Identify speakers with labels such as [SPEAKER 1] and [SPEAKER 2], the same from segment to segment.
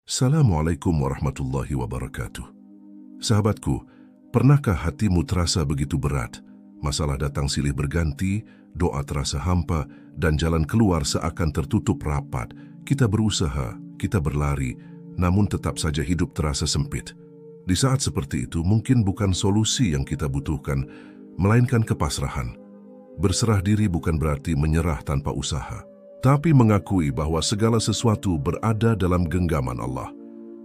[SPEAKER 1] Assalamualaikum warahmatullahi wabarakatuh. Sahabatku, pernahkah hatimu terasa begitu berat? Masalah datang silih berganti, doa terasa hampa, dan jalan keluar seakan tertutup rapat. Kita berusaha, kita berlari, namun tetap saja hidup terasa sempit. Di saat seperti itu, mungkin bukan solusi yang kita butuhkan, melainkan kepasrahan. Berserah diri bukan berarti menyerah tanpa usaha, tapi mengakui bahwa segala sesuatu berada dalam genggaman Allah.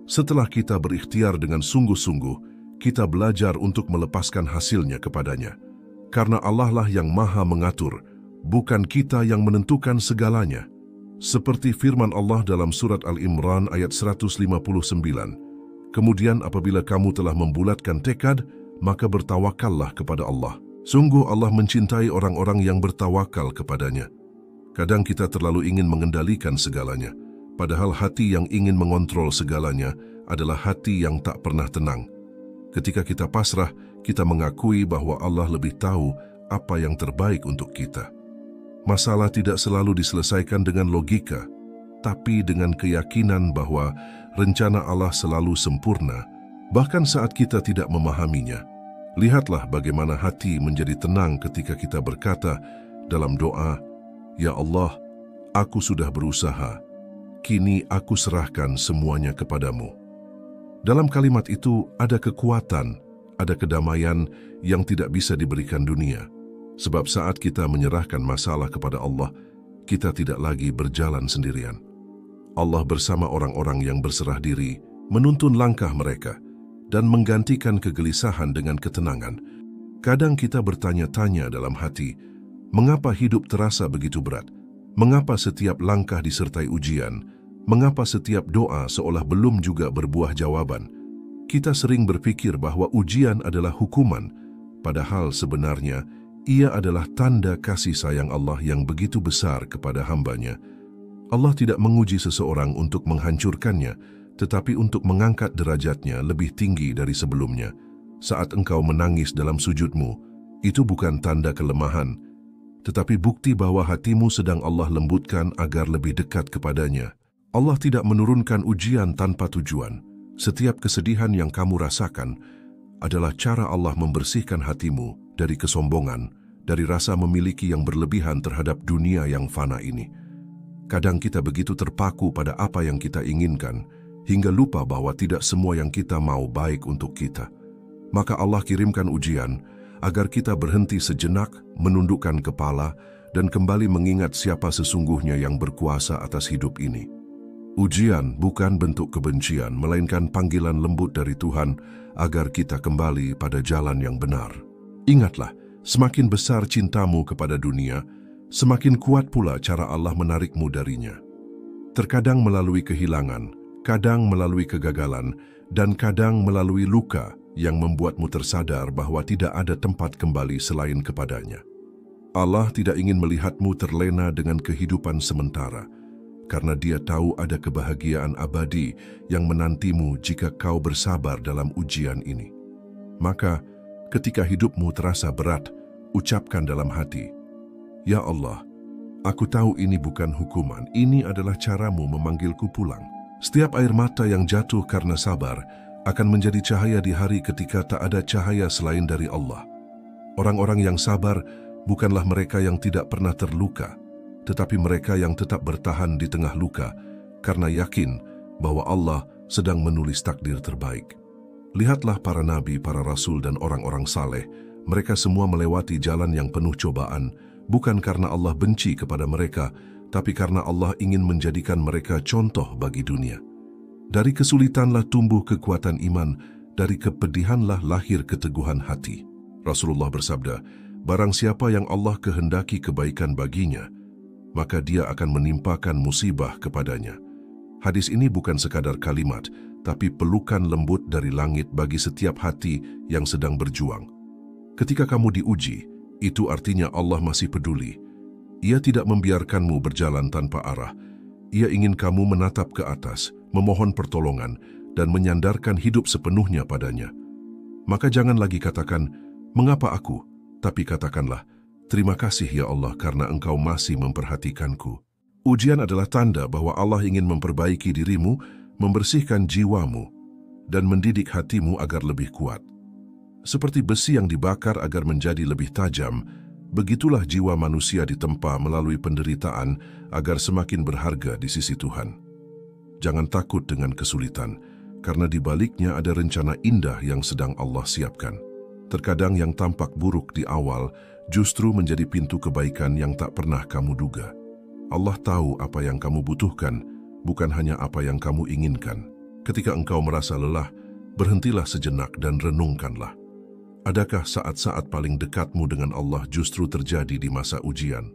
[SPEAKER 1] Setelah kita berikhtiar dengan sungguh-sungguh, kita belajar untuk melepaskan hasilnya kepadanya. Karena Allah lah yang maha mengatur, bukan kita yang menentukan segalanya. Seperti firman Allah dalam surat Al-Imran ayat 159. Kemudian apabila kamu telah membulatkan tekad, maka bertawakallah kepada Allah. Sungguh Allah mencintai orang-orang yang bertawakal kepadanya. Kadang kita terlalu ingin mengendalikan segalanya, padahal hati yang ingin mengontrol segalanya adalah hati yang tak pernah tenang. Ketika kita pasrah, kita mengakui bahwa Allah lebih tahu apa yang terbaik untuk kita. Masalah tidak selalu diselesaikan dengan logika, tapi dengan keyakinan bahwa rencana Allah selalu sempurna, bahkan saat kita tidak memahaminya. Lihatlah bagaimana hati menjadi tenang ketika kita berkata dalam doa, "Ya Allah, aku sudah berusaha, kini aku serahkan semuanya kepadamu." Dalam kalimat itu ada kekuatan, ada kedamaian yang tidak bisa diberikan dunia. Sebab saat kita menyerahkan masalah kepada Allah, kita tidak lagi berjalan sendirian. Allah bersama orang-orang yang berserah diri, menuntun langkah mereka, dan menggantikan kegelisahan dengan ketenangan. Kadang kita bertanya-tanya dalam hati, mengapa hidup terasa begitu berat? Mengapa setiap langkah disertai ujian? Mengapa setiap doa seolah belum juga berbuah jawaban? Kita sering berpikir bahwa ujian adalah hukuman, padahal sebenarnya ia adalah tanda kasih sayang Allah yang begitu besar kepada hambanya. Allah tidak menguji seseorang untuk menghancurkannya, tetapi untuk mengangkat derajatnya lebih tinggi dari sebelumnya. Saat engkau menangis dalam sujudmu, itu bukan tanda kelemahan, tetapi bukti bahwa hatimu sedang Allah lembutkan agar lebih dekat kepadanya. Allah tidak menurunkan ujian tanpa tujuan. Setiap kesedihan yang kamu rasakan adalah cara Allah membersihkan hatimu dari kesombongan, dari rasa memiliki yang berlebihan terhadap dunia yang fana ini. Kadang kita begitu terpaku pada apa yang kita inginkan, hingga lupa bahwa tidak semua yang kita mau baik untuk kita. Maka Allah kirimkan ujian agar kita berhenti sejenak, menundukkan kepala, dan kembali mengingat siapa sesungguhnya yang berkuasa atas hidup ini. Ujian bukan bentuk kebencian, melainkan panggilan lembut dari Tuhan agar kita kembali pada jalan yang benar. Ingatlah, semakin besar cintamu kepada dunia, semakin kuat pula cara Allah menarikmu darinya. Terkadang melalui kehilangan, kadang melalui kegagalan, dan kadang melalui luka yang membuatmu tersadar bahwa tidak ada tempat kembali selain kepadanya. Allah tidak ingin melihatmu terlena dengan kehidupan sementara, karena Dia tahu ada kebahagiaan abadi yang menantimu jika kau bersabar dalam ujian ini. Maka, ketika hidupmu terasa berat, ucapkan dalam hati, "Ya Allah, aku tahu ini bukan hukuman, ini adalah caramu memanggilku pulang." Setiap air mata yang jatuh karena sabar akan menjadi cahaya di hari ketika tak ada cahaya selain dari Allah. Orang-orang yang sabar bukanlah mereka yang tidak pernah terluka, tetapi mereka yang tetap bertahan di tengah luka karena yakin bahwa Allah sedang menulis takdir terbaik. Lihatlah para nabi, para rasul, dan orang-orang saleh. Mereka semua melewati jalan yang penuh cobaan, bukan karena Allah benci kepada mereka, tapi karena Allah ingin menjadikan mereka contoh bagi dunia. Dari kesulitanlah tumbuh kekuatan iman, dari kepedihanlah lahir keteguhan hati. Rasulullah bersabda, "Barang siapa yang Allah kehendaki kebaikan baginya, maka Dia akan menimpakan musibah kepadanya." Hadis ini bukan sekadar kalimat, tapi pelukan lembut dari langit bagi setiap hati yang sedang berjuang. Ketika kamu diuji, itu artinya Allah masih peduli. Ia tidak membiarkanmu berjalan tanpa arah. Ia ingin kamu menatap ke atas, memohon pertolongan, dan menyandarkan hidup sepenuhnya padanya. Maka jangan lagi katakan, "Mengapa aku?" Tapi katakanlah, "Terima kasih ya Allah karena Engkau masih memperhatikanku." Ujian adalah tanda bahwa Allah ingin memperbaiki dirimu membersihkan jiwamu, dan mendidik hatimu agar lebih kuat. Seperti besi yang dibakar agar menjadi lebih tajam, begitulah jiwa manusia ditempa melalui penderitaan agar semakin berharga di sisi Tuhan. Jangan takut dengan kesulitan, karena di baliknya ada rencana indah yang sedang Allah siapkan. Terkadang yang tampak buruk di awal justru menjadi pintu kebaikan yang tak pernah kamu duga. Allah tahu apa yang kamu butuhkan, bukan hanya apa yang kamu inginkan. Ketika engkau merasa lelah, berhentilah sejenak dan renungkanlah. Adakah saat-saat paling dekatmu dengan Allah justru terjadi di masa ujian?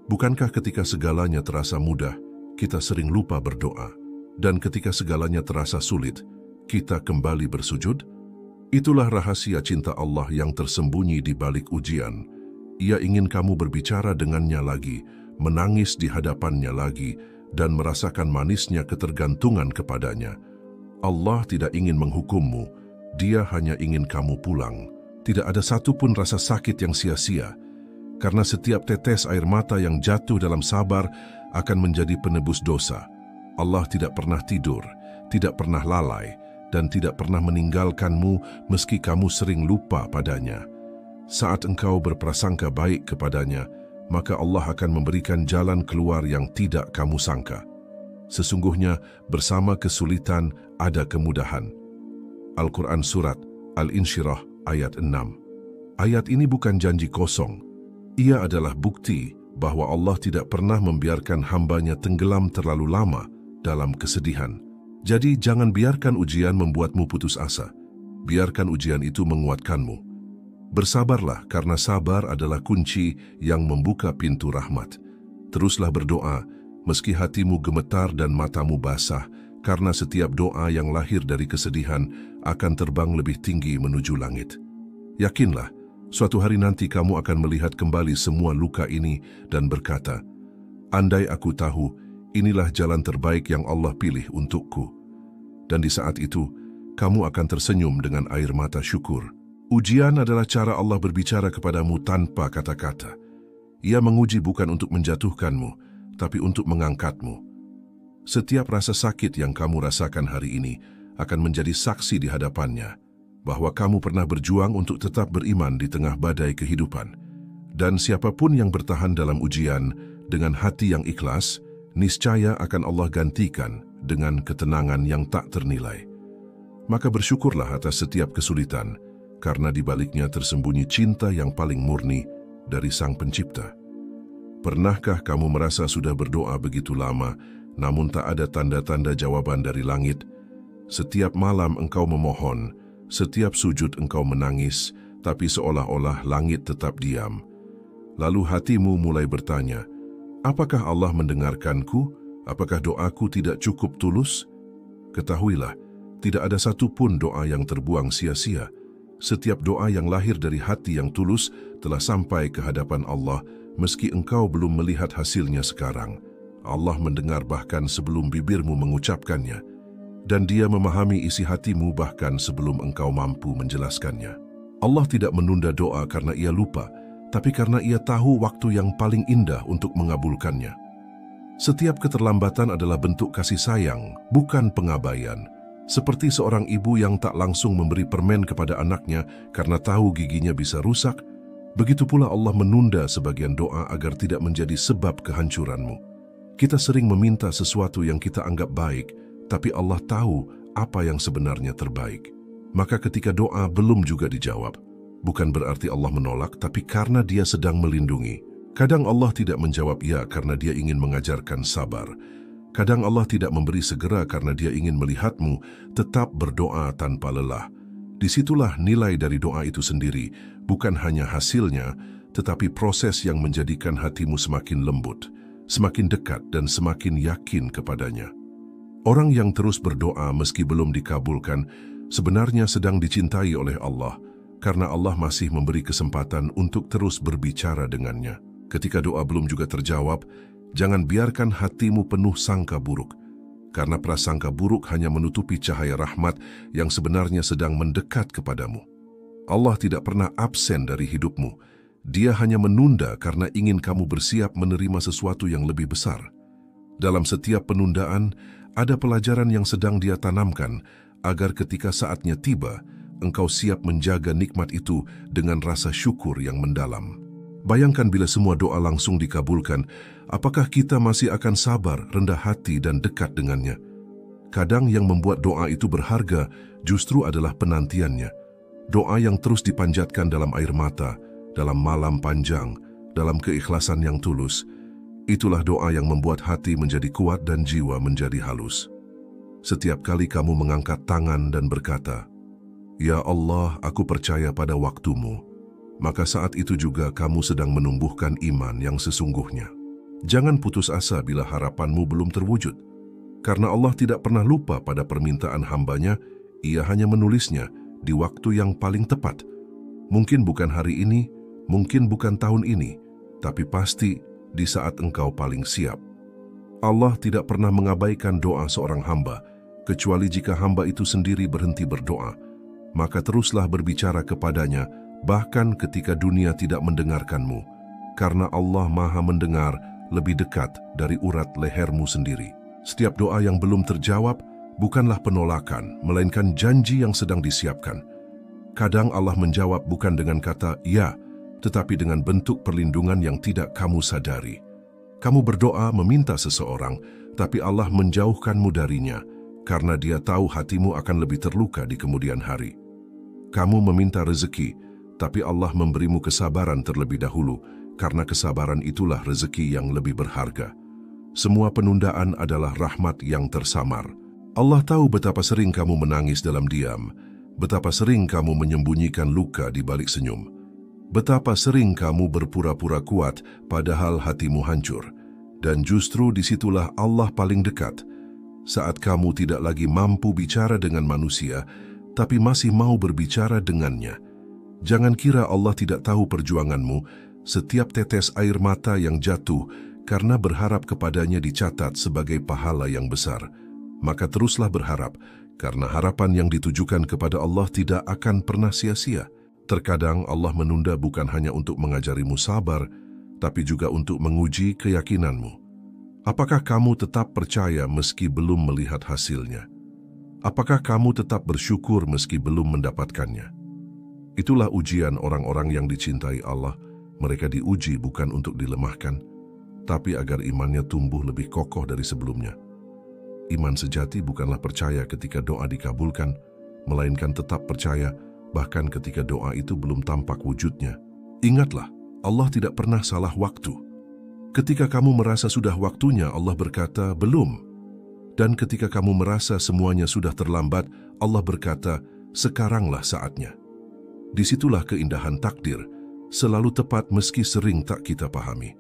[SPEAKER 1] Bukankah ketika segalanya terasa mudah, kita sering lupa berdoa? Dan ketika segalanya terasa sulit, kita kembali bersujud? Itulah rahasia cinta Allah yang tersembunyi di balik ujian. Ia ingin kamu berbicara dengannya lagi, menangis di hadapannya lagi, dan merasakan manisnya ketergantungan kepadanya. Allah tidak ingin menghukummu, Dia hanya ingin kamu pulang. Tidak ada satupun rasa sakit yang sia-sia, karena setiap tetes air mata yang jatuh dalam sabar akan menjadi penebus dosa. Allah tidak pernah tidur, tidak pernah lalai, dan tidak pernah meninggalkanmu meski kamu sering lupa padanya. Saat engkau berprasangka baik kepadanya, maka Allah akan memberikan jalan keluar yang tidak kamu sangka. Sesungguhnya bersama kesulitan ada kemudahan. Al-Quran Surat Al-Insyirah ayat 6. Ayat ini bukan janji kosong. Ia adalah bukti bahwa Allah tidak pernah membiarkan hambanya tenggelam terlalu lama dalam kesedihan. Jadi jangan biarkan ujian membuatmu putus asa. Biarkan ujian itu menguatkanmu. Bersabarlah karena sabar adalah kunci yang membuka pintu rahmat. Teruslah berdoa meski hatimu gemetar dan matamu basah, karena setiap doa yang lahir dari kesedihan akan terbang lebih tinggi menuju langit. Yakinlah, suatu hari nanti kamu akan melihat kembali semua luka ini dan berkata, "Andai aku tahu, inilah jalan terbaik yang Allah pilih untukku." Dan di saat itu, kamu akan tersenyum dengan air mata syukur. Ujian adalah cara Allah berbicara kepadamu tanpa kata-kata. Ia menguji bukan untuk menjatuhkanmu, tapi untuk mengangkatmu. Setiap rasa sakit yang kamu rasakan hari ini akan menjadi saksi di hadapannya, bahwa kamu pernah berjuang untuk tetap beriman di tengah badai kehidupan. Dan siapapun yang bertahan dalam ujian dengan hati yang ikhlas, niscaya akan Allah gantikan dengan ketenangan yang tak ternilai. Maka bersyukurlah atas setiap kesulitan, karena di baliknya tersembunyi cinta yang paling murni dari Sang Pencipta. Pernahkah kamu merasa sudah berdoa begitu lama, namun tak ada tanda-tanda jawaban dari langit? Setiap malam engkau memohon, setiap sujud engkau menangis, tapi seolah-olah langit tetap diam. Lalu hatimu mulai bertanya, apakah Allah mendengarkanku? Apakah doaku tidak cukup tulus? Ketahuilah, tidak ada satupun doa yang terbuang sia-sia. Setiap doa yang lahir dari hati yang tulus telah sampai ke hadapan Allah, meski engkau belum melihat hasilnya sekarang. Allah mendengar bahkan sebelum bibirmu mengucapkannya, dan Dia memahami isi hatimu bahkan sebelum engkau mampu menjelaskannya. Allah tidak menunda doa karena Ia lupa, tapi karena Ia tahu waktu yang paling indah untuk mengabulkannya. Setiap keterlambatan adalah bentuk kasih sayang, bukan pengabaian. Seperti seorang ibu yang tak langsung memberi permen kepada anaknya karena tahu giginya bisa rusak, begitu pula Allah menunda sebagian doa agar tidak menjadi sebab kehancuranmu. Kita sering meminta sesuatu yang kita anggap baik, tapi Allah tahu apa yang sebenarnya terbaik. Maka ketika doa belum juga dijawab, bukan berarti Allah menolak, tapi karena Dia sedang melindungi. Kadang Allah tidak menjawab ya karena Dia ingin mengajarkan sabar. Kadang Allah tidak memberi segera karena Dia ingin melihatmu tetap berdoa tanpa lelah. Disitulah nilai dari doa itu sendiri, bukan hanya hasilnya, tetapi proses yang menjadikan hatimu semakin lembut, semakin dekat dan semakin yakin kepadanya. Orang yang terus berdoa meski belum dikabulkan, sebenarnya sedang dicintai oleh Allah, karena Allah masih memberi kesempatan untuk terus berbicara dengannya. Ketika doa belum juga terjawab, jangan biarkan hatimu penuh sangka buruk, karena prasangka buruk hanya menutupi cahaya rahmat yang sebenarnya sedang mendekat kepadamu. Allah tidak pernah absen dari hidupmu. Dia hanya menunda karena ingin kamu bersiap menerima sesuatu yang lebih besar. Dalam setiap penundaan, Ada pelajaran yang sedang Dia tanamkan agar ketika saatnya tiba, engkau siap menjaga nikmat itu dengan rasa syukur yang mendalam. Bayangkan bila semua doa langsung dikabulkan, apakah kita masih akan sabar, rendah hati, dan dekat dengannya? Kadang yang membuat doa itu berharga justru adalah penantiannya. Doa yang terus dipanjatkan dalam air mata, dalam malam panjang, dalam keikhlasan yang tulus. Itulah doa yang membuat hati menjadi kuat dan jiwa menjadi halus. Setiap kali kamu mengangkat tangan dan berkata, "Ya Allah, aku percaya pada waktu-Mu," maka saat itu juga kamu sedang menumbuhkan iman yang sesungguhnya. Jangan putus asa bila harapanmu belum terwujud. Karena Allah tidak pernah lupa pada permintaan hamba-Nya, Ia hanya menulisnya di waktu yang paling tepat. Mungkin bukan hari ini, mungkin bukan tahun ini, tapi pasti di saat engkau paling siap. Allah tidak pernah mengabaikan doa seorang hamba, kecuali jika hamba itu sendiri berhenti berdoa. Maka teruslah berbicara kepadanya, bahkan ketika dunia tidak mendengarkanmu, karena Allah Maha mendengar lebih dekat dari urat lehermu sendiri. Setiap doa yang belum terjawab bukanlah penolakan, melainkan janji yang sedang disiapkan. Kadang Allah menjawab bukan dengan kata "ya", tetapi dengan bentuk perlindungan yang tidak kamu sadari. Kamu berdoa meminta seseorang, tapi Allah menjauhkanmu darinya, karena Dia tahu hatimu akan lebih terluka di kemudian hari. Kamu meminta rezeki, tapi Allah memberimu kesabaran terlebih dahulu, karena kesabaran itulah rezeki yang lebih berharga. Semua penundaan adalah rahmat yang tersamar. Allah tahu betapa sering kamu menangis dalam diam, betapa sering kamu menyembunyikan luka di balik senyum, betapa sering kamu berpura-pura kuat padahal hatimu hancur. Dan justru disitulah Allah paling dekat, saat kamu tidak lagi mampu bicara dengan manusia, tapi masih mau berbicara dengannya. Jangan kira Allah tidak tahu perjuanganmu. Setiap tetes air mata yang jatuh karena berharap kepadanya dicatat sebagai pahala yang besar. Maka teruslah berharap, karena harapan yang ditujukan kepada Allah tidak akan pernah sia-sia. Terkadang Allah menunda bukan hanya untuk mengajarimu sabar, tapi juga untuk menguji keyakinanmu. Apakah kamu tetap percaya meski belum melihat hasilnya? Apakah kamu tetap bersyukur meski belum mendapatkannya? Itulah ujian orang-orang yang dicintai Allah. Mereka diuji bukan untuk dilemahkan, tapi agar imannya tumbuh lebih kokoh dari sebelumnya. Iman sejati bukanlah percaya ketika doa dikabulkan, melainkan tetap percaya bahkan ketika doa itu belum tampak wujudnya. Ingatlah, Allah tidak pernah salah waktu. Ketika kamu merasa sudah waktunya, Allah berkata, "Belum." Dan ketika kamu merasa semuanya sudah terlambat, Allah berkata, "Sekaranglah saatnya." Disitulah keindahan takdir, selalu tepat meski sering tak kita pahami.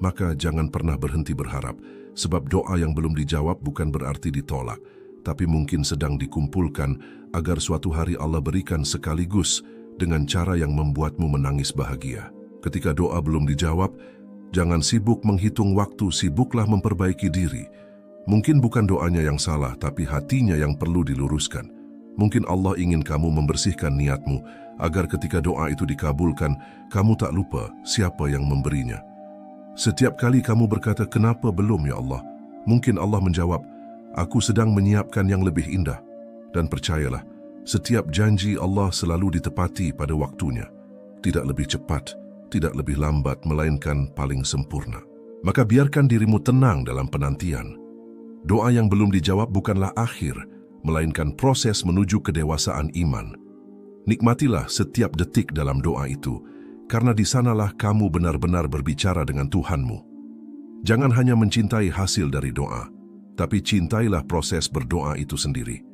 [SPEAKER 1] Maka jangan pernah berhenti berharap, sebab doa yang belum dijawab bukan berarti ditolak, tapi mungkin sedang dikumpulkan agar suatu hari Allah berikan sekaligus dengan cara yang membuatmu menangis bahagia. Ketika doa belum dijawab, jangan sibuk menghitung waktu, sibuklah memperbaiki diri. Mungkin bukan doanya yang salah, tapi hatinya yang perlu diluruskan. Mungkin Allah ingin kamu membersihkan niatmu, agar ketika doa itu dikabulkan, kamu tak lupa siapa yang memberinya. Setiap kali kamu berkata, "Kenapa belum ya Allah?" Mungkin Allah menjawab, "Aku sedang menyiapkan yang lebih indah." Dan percayalah, setiap janji Allah selalu ditepati pada waktunya. Tidak lebih cepat, tidak lebih lambat, melainkan paling sempurna. Maka biarkan dirimu tenang dalam penantian. Doa yang belum dijawab bukanlah akhir, melainkan proses menuju kedewasaan iman. Nikmatilah setiap detik dalam doa itu, karena di sanalah kamu benar-benar berbicara dengan Tuhanmu. Jangan hanya mencintai hasil dari doa, tapi cintailah proses berdoa itu sendiri.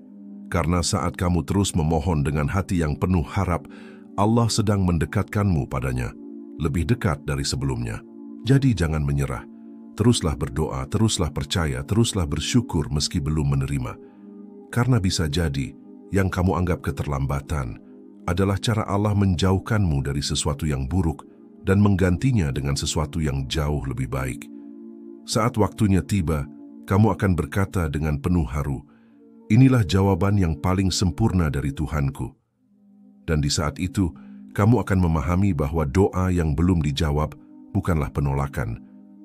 [SPEAKER 1] Karena saat kamu terus memohon dengan hati yang penuh harap, Allah sedang mendekatkanmu padanya, lebih dekat dari sebelumnya. Jadi jangan menyerah. Teruslah berdoa, teruslah percaya, teruslah bersyukur meski belum menerima. Karena bisa jadi, yang kamu anggap keterlambatan adalah cara Allah menjauhkanmu dari sesuatu yang buruk dan menggantinya dengan sesuatu yang jauh lebih baik. Saat waktunya tiba, kamu akan berkata dengan penuh haru, "Inilah jawaban yang paling sempurna dari Tuhanku." Dan di saat itu, kamu akan memahami bahwa doa yang belum dijawab bukanlah penolakan,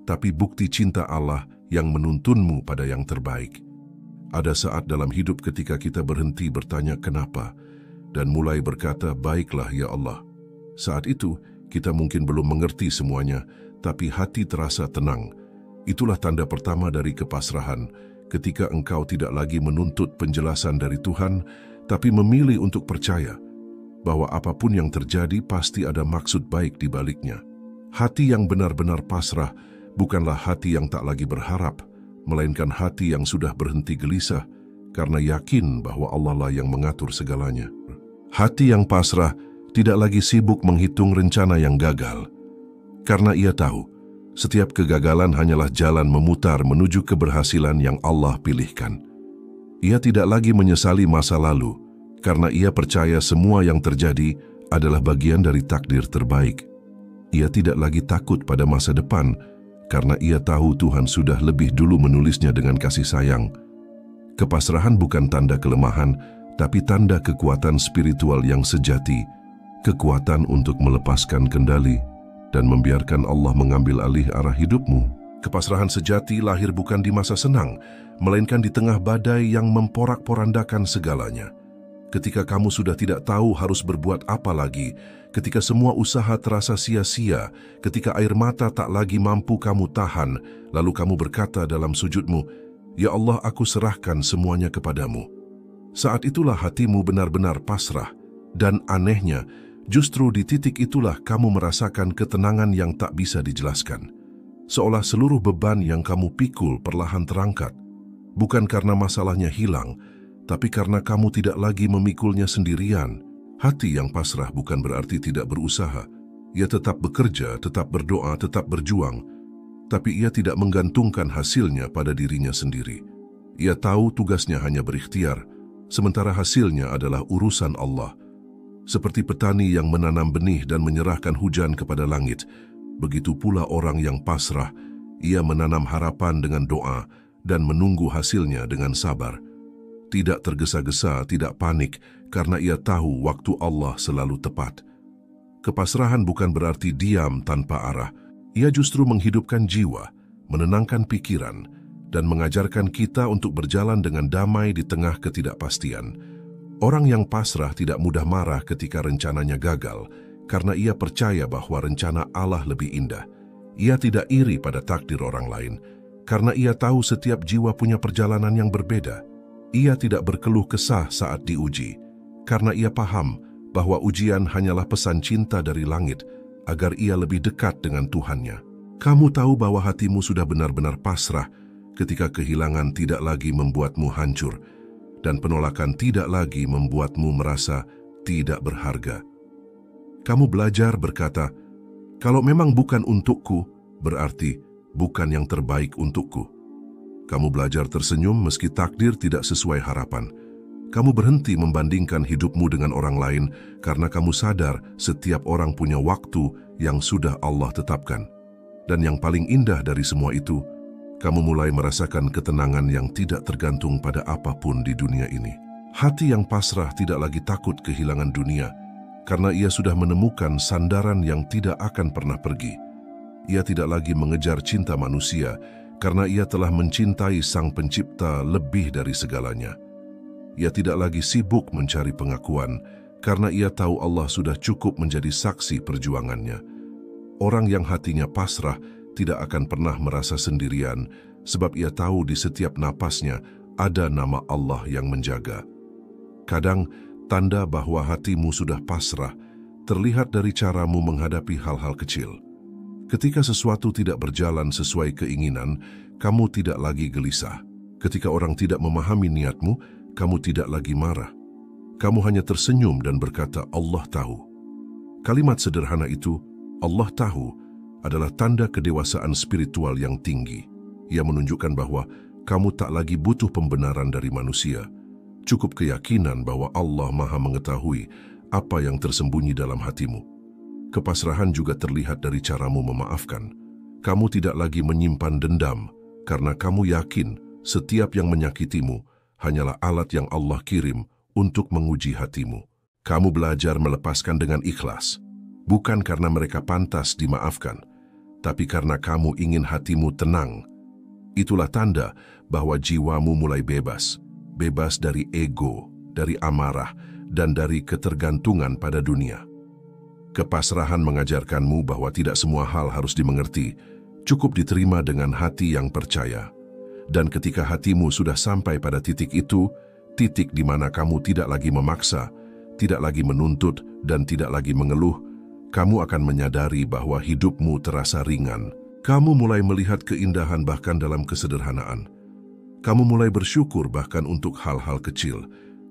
[SPEAKER 1] tapi bukti cinta Allah yang menuntunmu pada yang terbaik. Ada saat dalam hidup ketika kita berhenti bertanya kenapa dan mulai berkata, baiklah ya Allah. Saat itu, kita mungkin belum mengerti semuanya, tapi hati terasa tenang. Itulah tanda pertama dari kepasrahan, ketika engkau tidak lagi menuntut penjelasan dari Tuhan, tapi memilih untuk percaya bahwa apapun yang terjadi pasti ada maksud baik di baliknya. Hati yang benar-benar pasrah bukanlah hati yang tak lagi berharap, melainkan hati yang sudah berhenti gelisah karena yakin bahwa Allah lah yang mengatur segalanya. Hati yang pasrah tidak lagi sibuk menghitung rencana yang gagal, karena ia tahu setiap kegagalan hanyalah jalan memutar menuju keberhasilan yang Allah pilihkan. Ia tidak lagi menyesali masa lalu, karena ia percaya semua yang terjadi adalah bagian dari takdir terbaik. Ia tidak lagi takut pada masa depan, karena ia tahu Tuhan sudah lebih dulu menulisnya dengan kasih sayang. Kepasrahan bukan tanda kelemahan, tapi tanda kekuatan spiritual yang sejati, kekuatan untuk melepaskan kendali dan membiarkan Allah mengambil alih arah hidupmu. Kepasrahan sejati lahir bukan di masa senang, melainkan di tengah badai yang memporak-porandakan segalanya. Ketika kamu sudah tidak tahu harus berbuat apa lagi, ketika semua usaha terasa sia-sia, ketika air mata tak lagi mampu kamu tahan, lalu kamu berkata dalam sujudmu, "Ya Allah, aku serahkan semuanya kepadamu." Saat itulah hatimu benar-benar pasrah, dan anehnya, justru di titik itulah kamu merasakan ketenangan yang tak bisa dijelaskan. Seolah seluruh beban yang kamu pikul perlahan terangkat, bukan karena masalahnya hilang, tapi karena kamu tidak lagi memikulnya sendirian. Hati yang pasrah bukan berarti tidak berusaha. Ia tetap bekerja, tetap berdoa, tetap berjuang, tapi ia tidak menggantungkan hasilnya pada dirinya sendiri. Ia tahu tugasnya hanya berikhtiar, sementara hasilnya adalah urusan Allah. Seperti petani yang menanam benih dan menyerahkan hujan kepada langit, begitu pula orang yang pasrah, ia menanam harapan dengan doa dan menunggu hasilnya dengan sabar. Tidak tergesa-gesa, tidak panik, karena ia tahu waktu Allah selalu tepat. Kepasrahan bukan berarti diam tanpa arah. Ia justru menghidupkan jiwa, menenangkan pikiran, dan mengajarkan kita untuk berjalan dengan damai di tengah ketidakpastian. Orang yang pasrah tidak mudah marah ketika rencananya gagal, karena ia percaya bahwa rencana Allah lebih indah. Ia tidak iri pada takdir orang lain, karena ia tahu setiap jiwa punya perjalanan yang berbeda. Ia tidak berkeluh kesah saat diuji, karena ia paham bahwa ujian hanyalah pesan cinta dari langit agar ia lebih dekat dengan Tuhannya. Kamu tahu bahwa hatimu sudah benar-benar pasrah ketika kehilangan tidak lagi membuatmu hancur dan penolakan tidak lagi membuatmu merasa tidak berharga. Kamu belajar berkata, "Kalau memang bukan untukku, berarti bukan yang terbaik untukku." Kamu belajar tersenyum meski takdir tidak sesuai harapan. Kamu berhenti membandingkan hidupmu dengan orang lain karena kamu sadar setiap orang punya waktu yang sudah Allah tetapkan. Dan yang paling indah dari semua itu, kamu mulai merasakan ketenangan yang tidak tergantung pada apapun di dunia ini. Hati yang pasrah tidak lagi takut kehilangan dunia, karena ia sudah menemukan sandaran yang tidak akan pernah pergi. Ia tidak lagi mengejar cinta manusia, karena ia telah mencintai Sang Pencipta lebih dari segalanya. Ia tidak lagi sibuk mencari pengakuan, karena ia tahu Allah sudah cukup menjadi saksi perjuangannya. Orang yang hatinya pasrah tidak akan pernah merasa sendirian, sebab ia tahu di setiap napasnya ada nama Allah yang menjaga. Kadang, tanda bahwa hatimu sudah pasrah terlihat dari caramu menghadapi hal-hal kecil. Ketika sesuatu tidak berjalan sesuai keinginan, kamu tidak lagi gelisah. Ketika orang tidak memahami niatmu, kamu tidak lagi marah. Kamu hanya tersenyum dan berkata, "Allah tahu." Kalimat sederhana itu, "Allah tahu," adalah tanda kedewasaan spiritual yang tinggi. Ia menunjukkan bahwa kamu tak lagi butuh pembenaran dari manusia. Cukup keyakinan bahwa Allah Maha mengetahui apa yang tersembunyi dalam hatimu. Kepasrahan juga terlihat dari caramu memaafkan. Kamu tidak lagi menyimpan dendam, karena kamu yakin setiap yang menyakitimu hanyalah alat yang Allah kirim untuk menguji hatimu. Kamu belajar melepaskan dengan ikhlas, bukan karena mereka pantas dimaafkan, tapi karena kamu ingin hatimu tenang. Itulah tanda bahwa jiwamu mulai bebas. Bebas dari ego, dari amarah, dan dari ketergantungan pada dunia. Kepasrahan mengajarkanmu bahwa tidak semua hal harus dimengerti, cukup diterima dengan hati yang percaya. Dan ketika hatimu sudah sampai pada titik itu, titik di mana kamu tidak lagi memaksa, tidak lagi menuntut, dan tidak lagi mengeluh, kamu akan menyadari bahwa hidupmu terasa ringan. Kamu mulai melihat keindahan bahkan dalam kesederhanaan. Kamu mulai bersyukur bahkan untuk hal-hal kecil.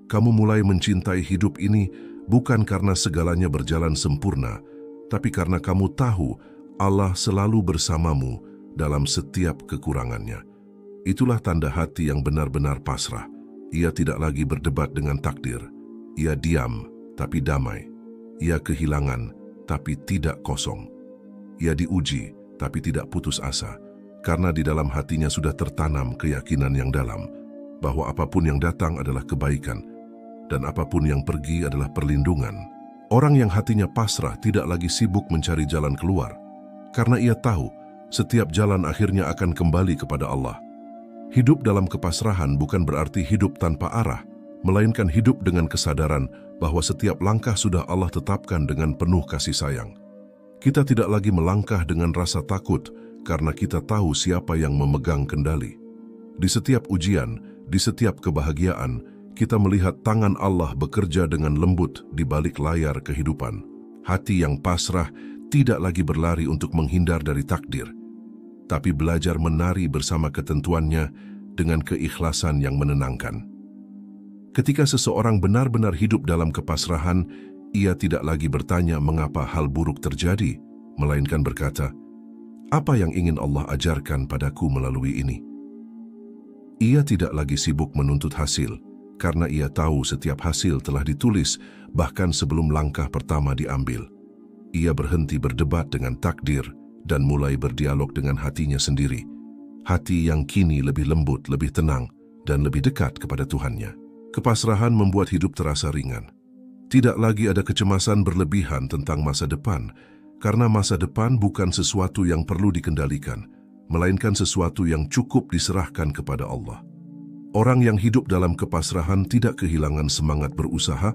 [SPEAKER 1] Kamu mulai mencintai hidup ini bukan karena segalanya berjalan sempurna, tapi karena kamu tahu Allah selalu bersamamu dalam setiap kekurangannya. Itulah tanda hati yang benar-benar pasrah. Ia tidak lagi berdebat dengan takdir. Ia diam, tapi damai. Ia kehilangan, tapi tidak kosong. Ia diuji, tapi tidak putus asa, karena di dalam hatinya sudah tertanam keyakinan yang dalam, bahwa apapun yang datang adalah kebaikan, dan apapun yang pergi adalah perlindungan. Orang yang hatinya pasrah tidak lagi sibuk mencari jalan keluar, karena ia tahu setiap jalan akhirnya akan kembali kepada Allah. Hidup dalam kepasrahan bukan berarti hidup tanpa arah, melainkan hidup dengan kesadaran bahwa setiap langkah sudah Allah tetapkan dengan penuh kasih sayang. Kita tidak lagi melangkah dengan rasa takut karena kita tahu siapa yang memegang kendali. Di setiap ujian, di setiap kebahagiaan, kita melihat tangan Allah bekerja dengan lembut di balik layar kehidupan. Hati yang pasrah tidak lagi berlari untuk menghindar dari takdir, tapi belajar menari bersama ketentuannya dengan keikhlasan yang menenangkan. Ketika seseorang benar-benar hidup dalam kepasrahan, ia tidak lagi bertanya mengapa hal buruk terjadi, melainkan berkata, "Apa yang ingin Allah ajarkan padaku melalui ini?" Ia tidak lagi sibuk menuntut hasil, karena ia tahu setiap hasil telah ditulis bahkan sebelum langkah pertama diambil. Ia berhenti berdebat dengan takdir dan mulai berdialog dengan hatinya sendiri. Hati yang kini lebih lembut, lebih tenang, dan lebih dekat kepada Tuhannya. Kepasrahan membuat hidup terasa ringan. Tidak lagi ada kecemasan berlebihan tentang masa depan, karena masa depan bukan sesuatu yang perlu dikendalikan, melainkan sesuatu yang cukup diserahkan kepada Allah. Orang yang hidup dalam kepasrahan tidak kehilangan semangat berusaha,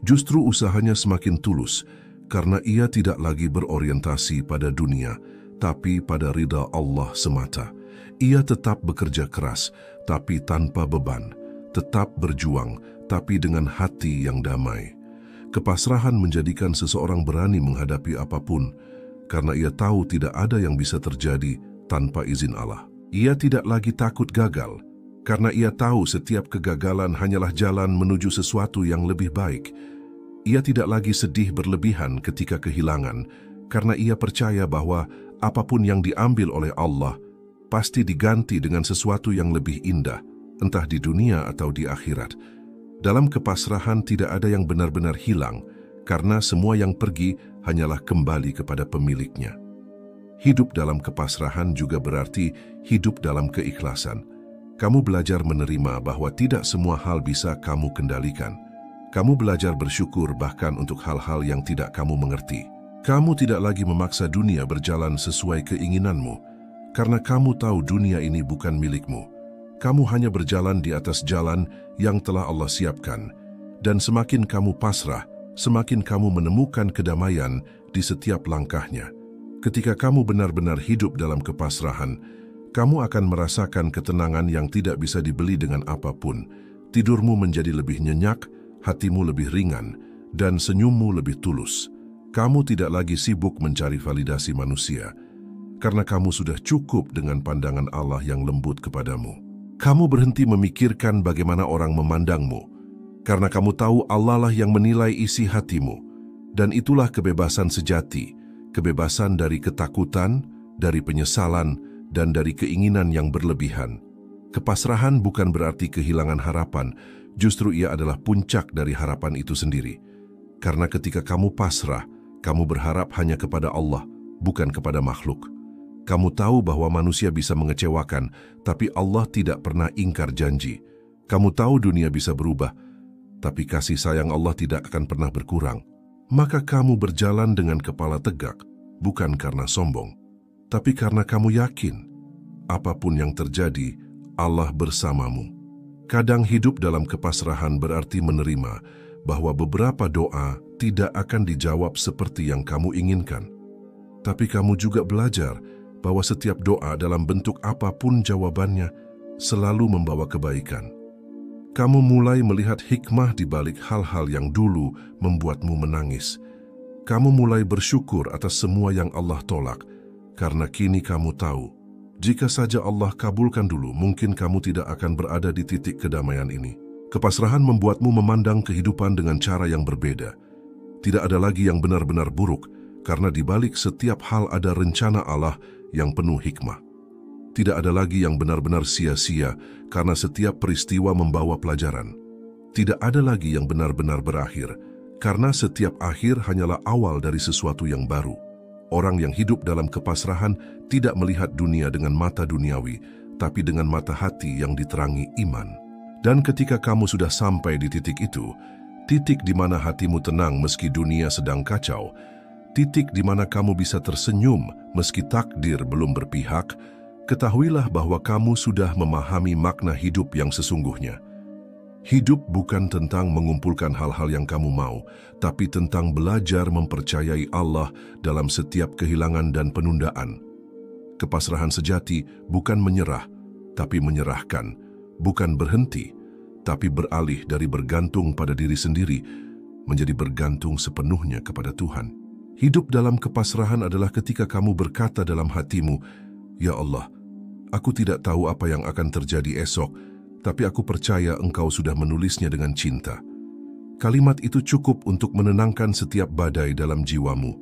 [SPEAKER 1] justru usahanya semakin tulus, karena ia tidak lagi berorientasi pada dunia, tapi pada ridha Allah semata. Ia tetap bekerja keras, tapi tanpa beban, tetap berjuang, tapi dengan hati yang damai. Kepasrahan menjadikan seseorang berani menghadapi apapun, karena ia tahu tidak ada yang bisa terjadi tanpa izin Allah. Ia tidak lagi takut gagal, karena ia tahu setiap kegagalan hanyalah jalan menuju sesuatu yang lebih baik. Ia tidak lagi sedih berlebihan ketika kehilangan, karena ia percaya bahwa apapun yang diambil oleh Allah pasti diganti dengan sesuatu yang lebih indah, entah di dunia atau di akhirat. Dalam kepasrahan tidak ada yang benar-benar hilang, karena semua yang pergi hanyalah kembali kepada pemiliknya. Hidup dalam kepasrahan juga berarti hidup dalam keikhlasan. Kamu belajar menerima bahwa tidak semua hal bisa kamu kendalikan. Kamu belajar bersyukur bahkan untuk hal-hal yang tidak kamu mengerti. Kamu tidak lagi memaksa dunia berjalan sesuai keinginanmu, karena kamu tahu dunia ini bukan milikmu. Kamu hanya berjalan di atas jalan yang telah Allah siapkan, dan semakin kamu pasrah, semakin kamu menemukan kedamaian di setiap langkahnya. Ketika kamu benar-benar hidup dalam kepasrahan, kamu akan merasakan ketenangan yang tidak bisa dibeli dengan apapun. Tidurmu menjadi lebih nyenyak, hatimu lebih ringan, dan senyummu lebih tulus. Kamu tidak lagi sibuk mencari validasi manusia, karena kamu sudah cukup dengan pandangan Allah yang lembut kepadamu. Kamu berhenti memikirkan bagaimana orang memandangmu, karena kamu tahu Allah lah yang menilai isi hatimu. Dan itulah kebebasan sejati, kebebasan dari ketakutan, dari penyesalan, dan dari keinginan yang berlebihan. Kepasrahan bukan berarti kehilangan harapan, justru ia adalah puncak dari harapan itu sendiri. Karena ketika kamu pasrah, kamu berharap hanya kepada Allah, bukan kepada makhluk. Kamu tahu bahwa manusia bisa mengecewakan, tapi Allah tidak pernah ingkar janji. Kamu tahu dunia bisa berubah, tapi kasih sayang Allah tidak akan pernah berkurang. Maka kamu berjalan dengan kepala tegak, bukan karena sombong, tapi karena kamu yakin apapun yang terjadi, Allah bersamamu. Kadang hidup dalam kepasrahan berarti menerima bahwa beberapa doa tidak akan dijawab seperti yang kamu inginkan. Tapi kamu juga belajar bahwa setiap doa dalam bentuk apapun jawabannya selalu membawa kebaikan. Kamu mulai melihat hikmah di balik hal-hal yang dulu membuatmu menangis. Kamu mulai bersyukur atas semua yang Allah tolak, karena kini kamu tahu, jika saja Allah kabulkan dulu, mungkin kamu tidak akan berada di titik kedamaian ini. Kepasrahan membuatmu memandang kehidupan dengan cara yang berbeda. Tidak ada lagi yang benar-benar buruk, karena di balik setiap hal ada rencana Allah yang penuh hikmah. Tidak ada lagi yang benar-benar sia-sia, karena setiap peristiwa membawa pelajaran. Tidak ada lagi yang benar-benar berakhir, karena setiap akhir hanyalah awal dari sesuatu yang baru. Orang yang hidup dalam kepasrahan tidak melihat dunia dengan mata duniawi, tapi dengan mata hati yang diterangi iman. Dan ketika kamu sudah sampai di titik itu, titik di mana hatimu tenang meski dunia sedang kacau, titik di mana kamu bisa tersenyum meski takdir belum berpihak, ketahuilah bahwa kamu sudah memahami makna hidup yang sesungguhnya. Hidup bukan tentang mengumpulkan hal-hal yang kamu mau, tapi tentang belajar mempercayai Allah dalam setiap kehilangan dan penundaan. Kepasrahan sejati bukan menyerah, tapi menyerahkan, bukan berhenti, tapi beralih dari bergantung pada diri sendiri, menjadi bergantung sepenuhnya kepada Tuhan. Hidup dalam kepasrahan adalah ketika kamu berkata dalam hatimu, "Ya Allah, aku tidak tahu apa yang akan terjadi esok, tapi aku percaya Engkau sudah menulisnya dengan cinta." Kalimat itu cukup untuk menenangkan setiap badai dalam jiwamu.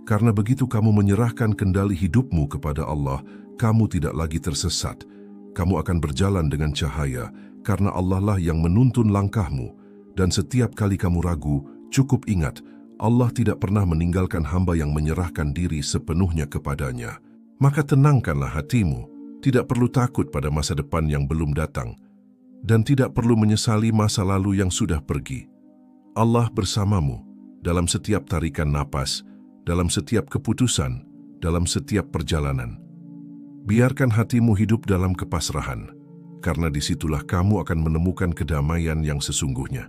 [SPEAKER 1] Karena begitu kamu menyerahkan kendali hidupmu kepada Allah, kamu tidak lagi tersesat. Kamu akan berjalan dengan cahaya, karena Allah lah yang menuntun langkahmu. Dan setiap kali kamu ragu, cukup ingat, Allah tidak pernah meninggalkan hamba yang menyerahkan diri sepenuhnya kepadanya. Maka tenangkanlah hatimu, tidak perlu takut pada masa depan yang belum datang, dan tidak perlu menyesali masa lalu yang sudah pergi. Allah bersamamu dalam setiap tarikan napas, dalam setiap keputusan, dalam setiap perjalanan. Biarkan hatimu hidup dalam kepasrahan, karena disitulah kamu akan menemukan kedamaian yang sesungguhnya.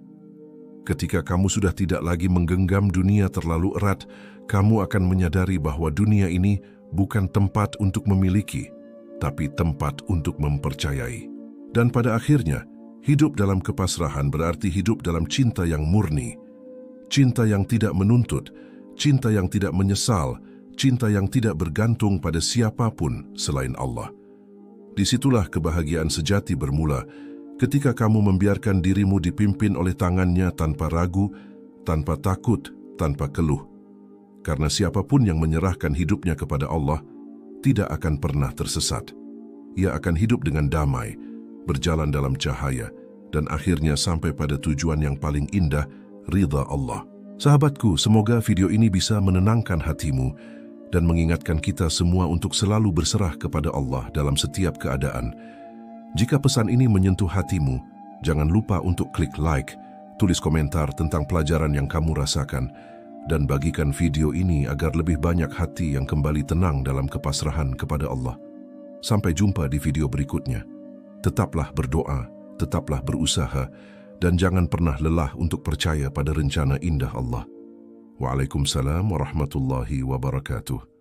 [SPEAKER 1] Ketika kamu sudah tidak lagi menggenggam dunia terlalu erat, kamu akan menyadari bahwa dunia ini bukan tempat untuk memiliki, tapi tempat untuk mempercayai. Dan pada akhirnya, hidup dalam kepasrahan berarti hidup dalam cinta yang murni, cinta yang tidak menuntut, cinta yang tidak menyesal, cinta yang tidak bergantung pada siapapun selain Allah. Disitulah kebahagiaan sejati bermula, ketika kamu membiarkan dirimu dipimpin oleh tangannya tanpa ragu, tanpa takut, tanpa keluh. Karena siapapun yang menyerahkan hidupnya kepada Allah, tidak akan pernah tersesat. Ia akan hidup dengan damai, berjalan dalam cahaya, dan akhirnya sampai pada tujuan yang paling indah, ridha Allah. Sahabatku, semoga video ini bisa menenangkan hatimu dan mengingatkan kita semua untuk selalu berserah kepada Allah dalam setiap keadaan. Jika pesan ini menyentuh hatimu, jangan lupa untuk klik like, tulis komentar tentang pelajaran yang kamu rasakan, dan bagikan video ini agar lebih banyak hati yang kembali tenang dalam kepasrahan kepada Allah. Sampai jumpa di video berikutnya. Tetaplah berdoa, tetaplah berusaha, dan jangan pernah lelah untuk percaya pada rencana indah Allah. Waalaikumsalam warahmatullahi wabarakatuh.